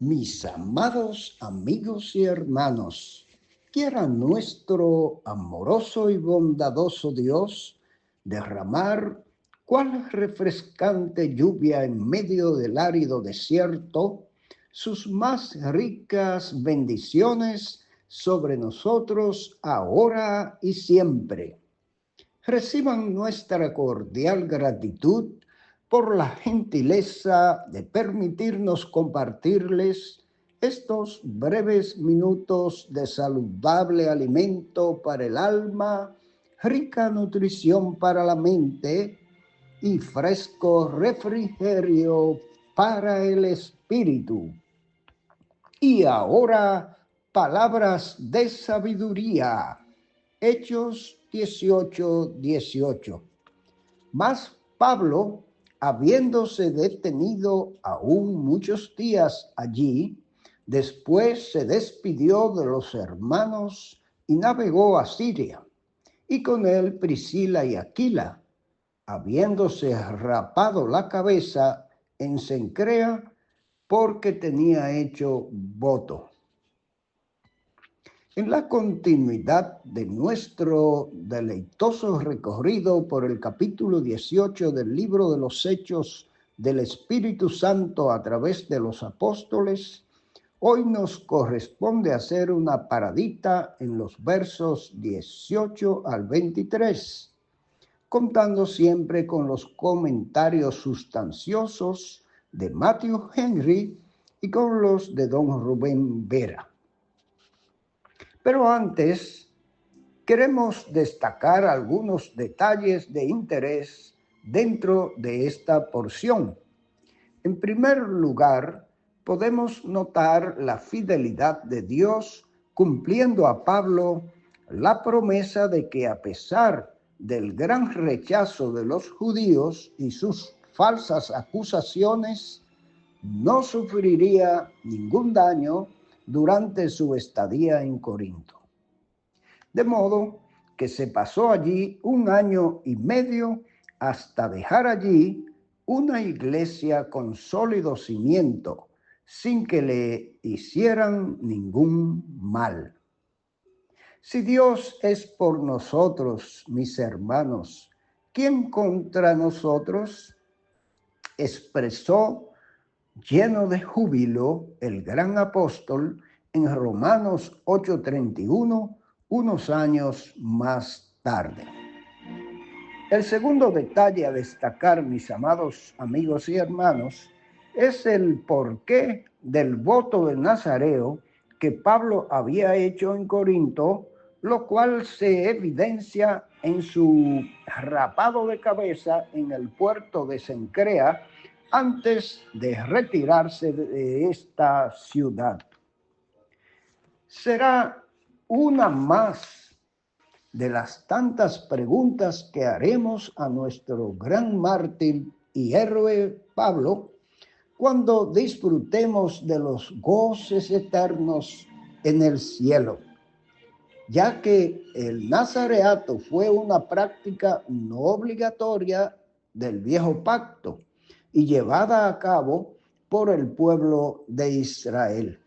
Mis amados amigos y hermanos, quiera nuestro amoroso y bondadoso Dios derramar cual refrescante lluvia en medio del árido desierto, sus más ricas bendiciones sobre nosotros ahora y siempre. Reciban nuestra cordial gratitud por la gentileza de permitirnos compartirles estos breves minutos de saludable alimento para el alma, rica nutrición para la mente y fresco refrigerio para el espíritu. Y ahora, palabras de sabiduría. Hechos 18:18. Mas Pablo, habiéndose detenido aún muchos días allí, después se despidió de los hermanos y navegó a Siria, y con él Priscila y Aquila, habiéndose rapado la cabeza en Cencrea, porque tenía hecho voto. En la continuidad de nuestro deleitoso recorrido por el capítulo 18 del libro de los Hechos del Espíritu Santo a través de los apóstoles, hoy nos corresponde hacer una paradita en los versos 18 al 23, contando siempre con los comentarios sustanciosos de Matthew Henry y con los de don Rubén Vera. Pero antes, queremos destacar algunos detalles de interés dentro de esta porción. En primer lugar, podemos notar la fidelidad de Dios cumpliendo a Pablo la promesa de que a pesar del gran rechazo de los judíos y sus falsas acusaciones, no sufriría ningún daño durante su estadía en Corinto. De modo que se pasó allí 1 año y medio hasta dejar allí una iglesia con sólido cimiento, sin que le hicieran ningún mal. Si Dios es por nosotros, mis hermanos, ¿quién contra nosotros? Expresó lleno de júbilo el gran apóstol en Romanos 8:31, unos años más tarde. El segundo detalle a destacar, mis amados amigos y hermanos, es el porqué del voto de Nazareo que Pablo había hecho en Corinto, lo cual se evidencia en su rapado de cabeza en el puerto de Cencrea antes de retirarse de esta ciudad. Será una más de las tantas preguntas que haremos a nuestro gran mártir y héroe Pablo cuando disfrutemos de los goces eternos en el cielo, ya que el nazareato fue una práctica no obligatoria del viejo pacto y llevada a cabo por el pueblo de Israel.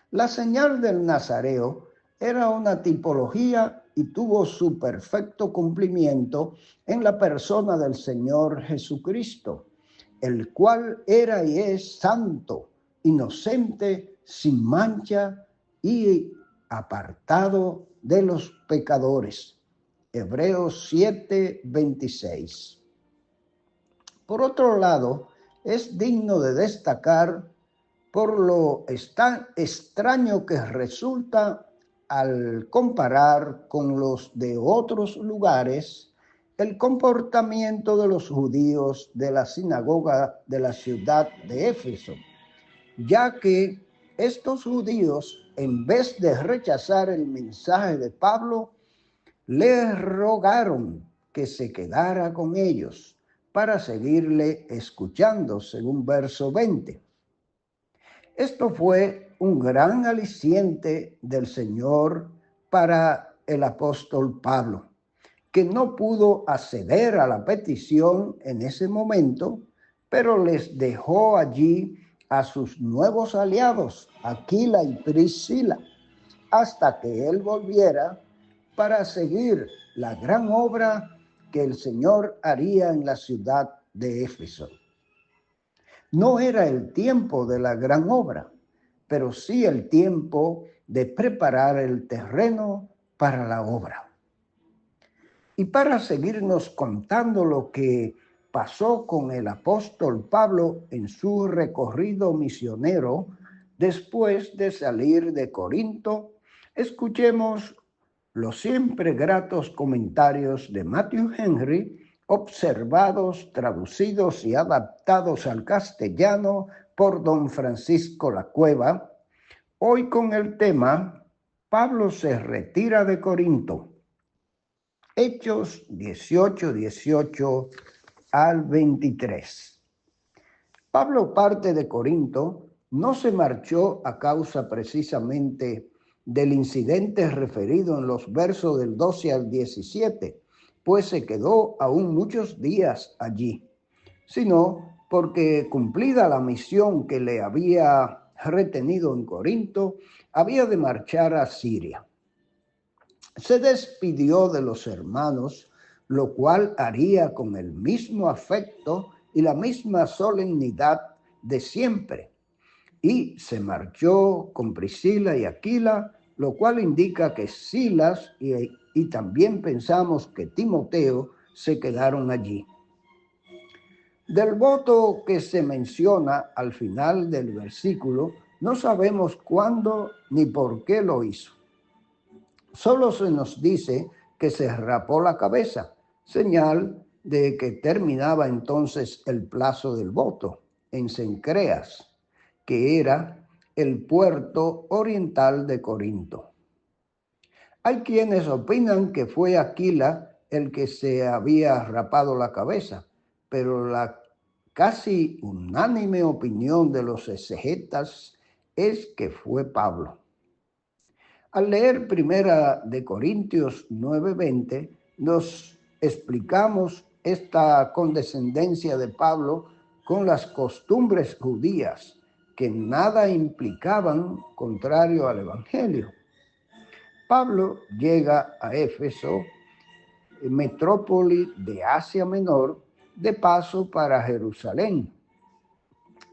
La señal del nazareo era una tipología y tuvo su perfecto cumplimiento en la persona del Señor Jesucristo, el cual era y es santo, inocente, sin mancha y apartado de los pecadores. Hebreos 7:26. Por otro lado, es digno de destacar por lo extraño que resulta al comparar con los de otros lugares el comportamiento de los judíos de la sinagoga de la ciudad de Éfeso, ya que estos judíos, en vez de rechazar el mensaje de Pablo, le rogaron que se quedara con ellos para seguirle escuchando, según verso 20. Esto fue un gran aliciente del Señor para el apóstol Pablo, que no pudo acceder a la petición en ese momento, pero les dejó allí a sus nuevos aliados, Aquila y Priscila, hasta que él volviera para seguir la gran obra que el Señor haría en la ciudad de Éfeso. No era el tiempo de la gran obra, pero sí el tiempo de preparar el terreno para la obra. Y para seguirnos contando lo que pasó con el apóstol Pablo en su recorrido misionero después de salir de Corinto, escuchemos los siempre gratos comentarios de Matthew Henry, observados, traducidos y adaptados al castellano por don Francisco Lacueva, hoy con el tema Pablo se retira de Corinto. Hechos 18 al 23. Pablo parte de Corinto, no se marchó a causa precisamente del incidente referido en los versos del 12 al 17, pues se quedó aún muchos días allí, sino porque cumplida la misión que le había retenido en Corinto, había de marchar a Siria. Se despidió de los hermanos, lo cual haría con el mismo afecto y la misma solemnidad de siempre. Y se marchó con Priscila y Aquila, lo cual indica que Silas y también pensamos que Timoteo se quedaron allí. Del voto que se menciona al final del versículo, no sabemos cuándo ni por qué lo hizo. Solo se nos dice que se rapó la cabeza, señal de que terminaba entonces el plazo del voto en Cencreas, que era el puerto oriental de Corinto. Hay quienes opinan que fue Aquila el que se había rapado la cabeza, pero la casi unánime opinión de los exegetas es que fue Pablo. Al leer Primera de Corintios 9:20, nos explicamos esta condescendencia de Pablo con las costumbres judías que nada implicaban contrario al Evangelio. Pablo llega a Éfeso, metrópoli de Asia Menor, de paso para Jerusalén.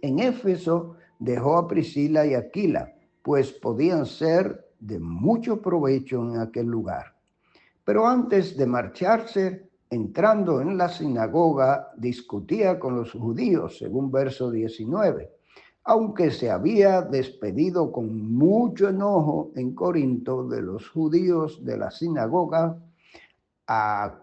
En Éfeso dejó a Priscila y Aquila, pues podían ser de mucho provecho en aquel lugar. Pero antes de marcharse, entrando en la sinagoga, discutía con los judíos, según verso 19. Aunque se había despedido con mucho enojo en Corinto de los judíos de la sinagoga a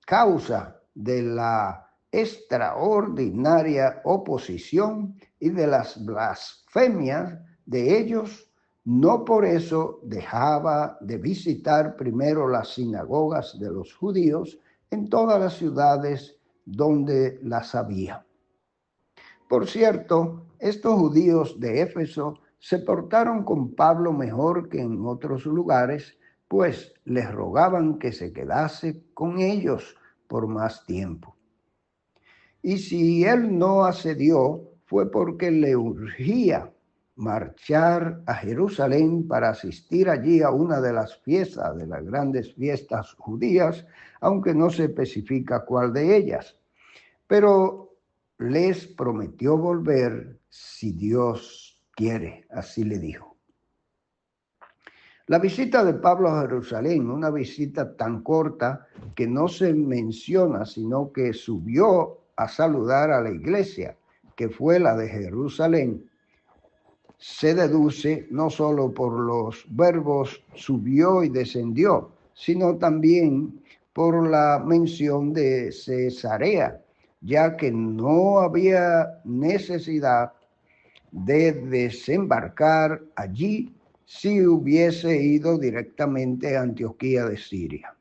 causa de la extraordinaria oposición y de las blasfemias de ellos, no por eso dejaba de visitar primero las sinagogas de los judíos en todas las ciudades donde las había. Por cierto, estos judíos de Éfeso se portaron con Pablo mejor que en otros lugares, pues les rogaban que se quedase con ellos por más tiempo. Y si él no accedió, fue porque le urgía marchar a Jerusalén para asistir allí a una de las fiestas, de las grandes fiestas judías, aunque no se especifica cuál de ellas. Pero les prometió volver si Dios quiere, así le dijo. La visita de Pablo a Jerusalén, una visita tan corta que no se menciona, sino que subió a saludar a la iglesia, que fue la de Jerusalén, se deduce no solo por los verbos subió y descendió, sino también por la mención de Cesarea, ya que no había necesidad de desembarcar allí si hubiese ido directamente a Antioquía de Siria.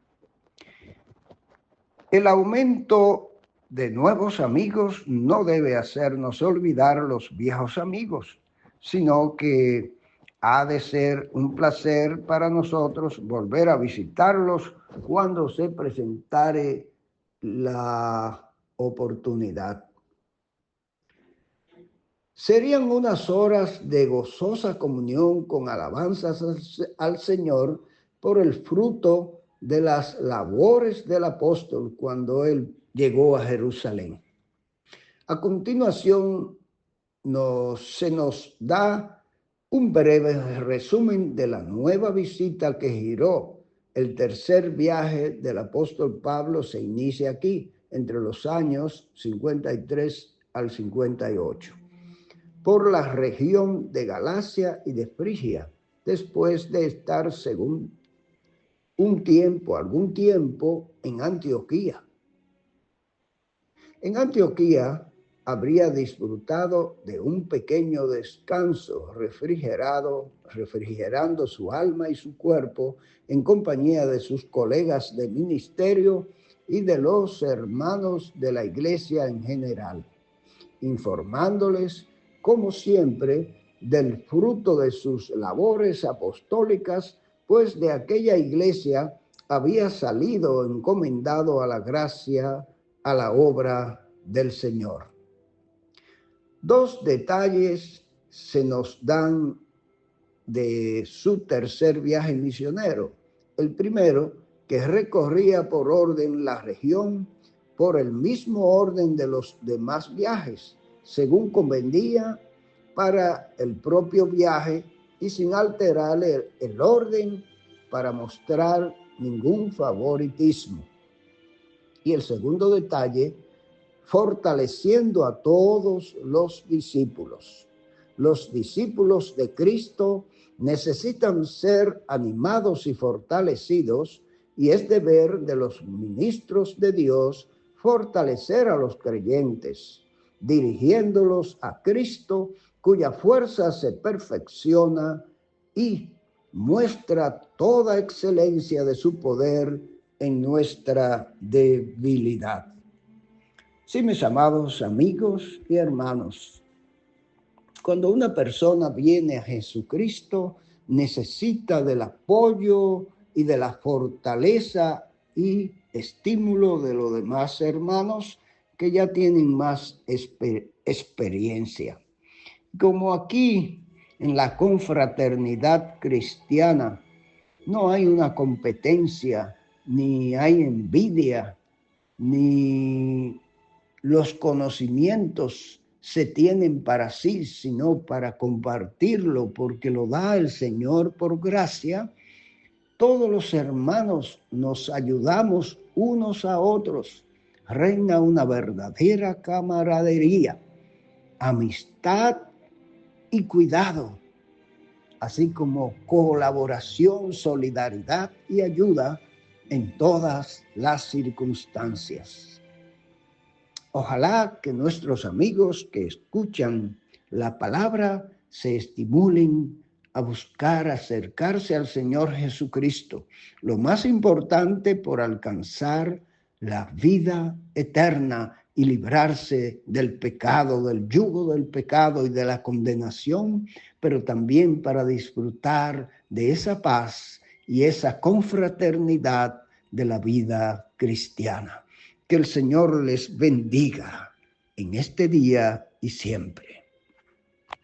El aumento de nuevos amigos no debe hacernos olvidar los viejos amigos, sino que ha de ser un placer para nosotros volver a visitarlos cuando se presentare la oportunidad. Serían unas horas de gozosa comunión con alabanzas al Señor por el fruto de las labores del apóstol cuando él llegó a Jerusalén. A continuación, se nos da un breve resumen de la nueva visita que giró. El tercer viaje del apóstol Pablo se inicia aquí, entre los años 53 al 58, por la región de Galacia y de Frigia, después de estar según algún tiempo en Antioquía. En Antioquía habría disfrutado de un pequeño descanso refrigerando su alma y su cuerpo en compañía de sus colegas de ministerio y de los hermanos de la iglesia en general, informándoles, como siempre, del fruto de sus labores apostólicas, pues de aquella iglesia había salido encomendado a la gracia, a la obra del Señor. Dos detalles se nos dan de su tercer viaje misionero. El primero, que recorría por orden la región, por el mismo orden de los demás viajes, según convenía para el propio viaje y sin alterar el orden para mostrar ningún favoritismo. Y el segundo detalle, fortaleciendo a todos los discípulos. Los discípulos de Cristo necesitan ser animados y fortalecidos, y es deber de los ministros de Dios fortalecer a los creyentes, dirigiéndolos a Cristo, cuya fuerza se perfecciona y muestra toda excelencia de su poder en nuestra debilidad. Sí, mis amados amigos y hermanos, cuando una persona viene a Jesucristo, necesita del apoyo y de la fortaleza y estímulo de los demás hermanos que ya tienen más experiencia. Como aquí en la confraternidad cristiana no hay una competencia, ni hay envidia, ni los conocimientos se tienen para sí, sino para compartirlo, porque lo da el Señor por gracia. Todos los hermanos nos ayudamos unos a otros. Reina una verdadera camaradería, amistad y cuidado, así como colaboración, solidaridad y ayuda en todas las circunstancias. Ojalá que nuestros amigos que escuchan la palabra se estimulen a buscar acercarse al Señor Jesucristo, lo más importante por alcanzar la vida eterna y librarse del pecado, del yugo del pecado y de la condenación, pero también para disfrutar de esa paz y esa confraternidad de la vida cristiana. Que el Señor les bendiga en este día y siempre.